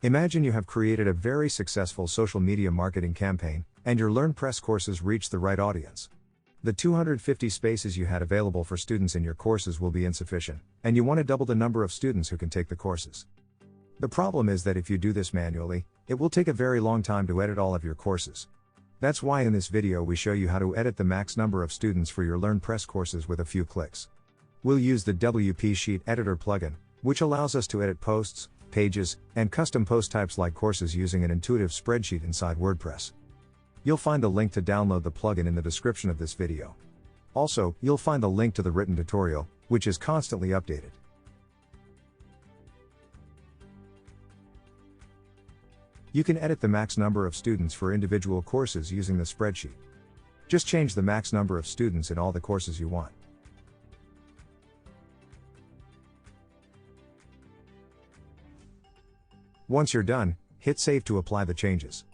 Imagine you have created a very successful social media marketing campaign, and your LearnPress courses reach the right audience. The 250 spaces you had available for students in your courses will be insufficient, and you want to double the number of students who can take the courses. The problem is that if you do this manually, it will take a very long time to edit all of your courses. That's why in this video we show you how to edit the max number of students for your LearnPress courses with a few clicks. We'll use the WP Sheet Editor plugin, which allows us to edit posts, pages, and custom post types like courses using an intuitive spreadsheet inside WordPress. You'll find the link to download the plugin in the description of this video. Also, you'll find the link to the written tutorial, which is constantly updated. You can edit the max number of students for individual courses using the spreadsheet. Just change the max number of students in all the courses you want. Once you're done, hit Save to apply the changes.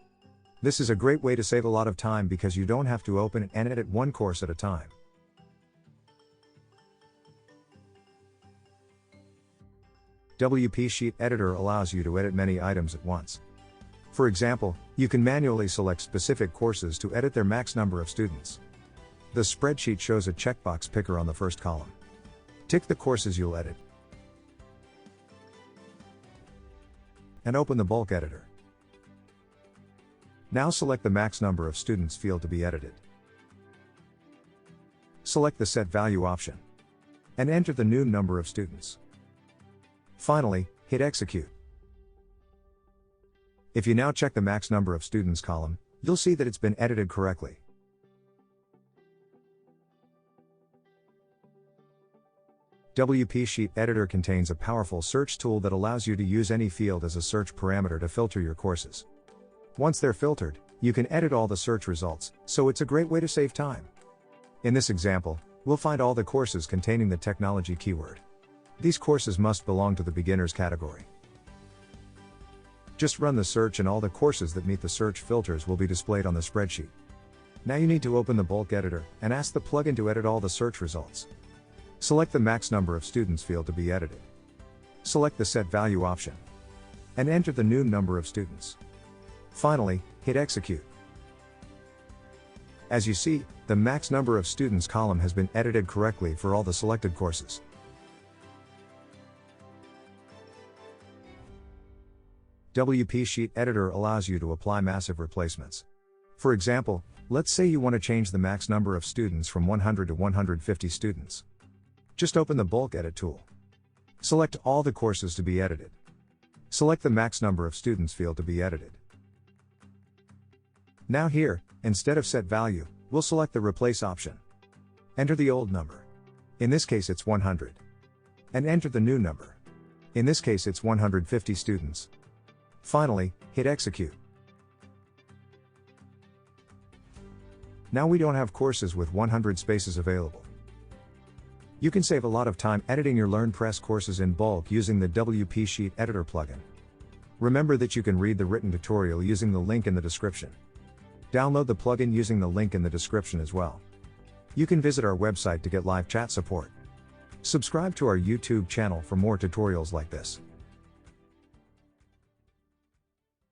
This is a great way to save a lot of time because you don't have to open and edit one course at a time. WP Sheet Editor allows you to edit many items at once. For example, you can manually select specific courses to edit their max number of students. The spreadsheet shows a checkbox picker on the first column. Tick the courses you'll edit, and open the bulk editor. Now select the max number of students field to be edited. Select the Set Value option, and enter the new number of students. Finally, hit Execute. If you now check the max number of students column, you'll see that it's been edited correctly. WP Sheet Editor contains a powerful search tool that allows you to use any field as a search parameter to filter your courses. Once they're filtered, you can edit all the search results, so it's a great way to save time. In this example, we'll find all the courses containing the technology keyword. These courses must belong to the beginners category. Just run the search and all the courses that meet the search filters will be displayed on the spreadsheet. Now you need to open the bulk editor and ask the plugin to edit all the search results. Select the max number of students field to be edited. Select the Set Value option, and enter the new number of students. Finally, hit Execute. As you see, the max number of students column has been edited correctly for all the selected courses. WP Sheet Editor allows you to apply massive replacements. For example, let's say you want to change the max number of students from 100 to 150 students. Just open the Bulk Edit tool. Select all the courses to be edited. Select the max number of students field to be edited. Now here, instead of Set Value, we'll select the Replace option. Enter the old number. In this case it's 100. And enter the new number. In this case it's 150 students. Finally, hit Execute. Now we don't have courses with 100 spaces available. You can save a lot of time editing your LearnPress courses in bulk using the WP Sheet Editor plugin. Remember that you can read the written tutorial using the link in the description. Download the plugin using the link in the description as well. You can visit our website to get live chat support. Subscribe to our YouTube channel for more tutorials like this.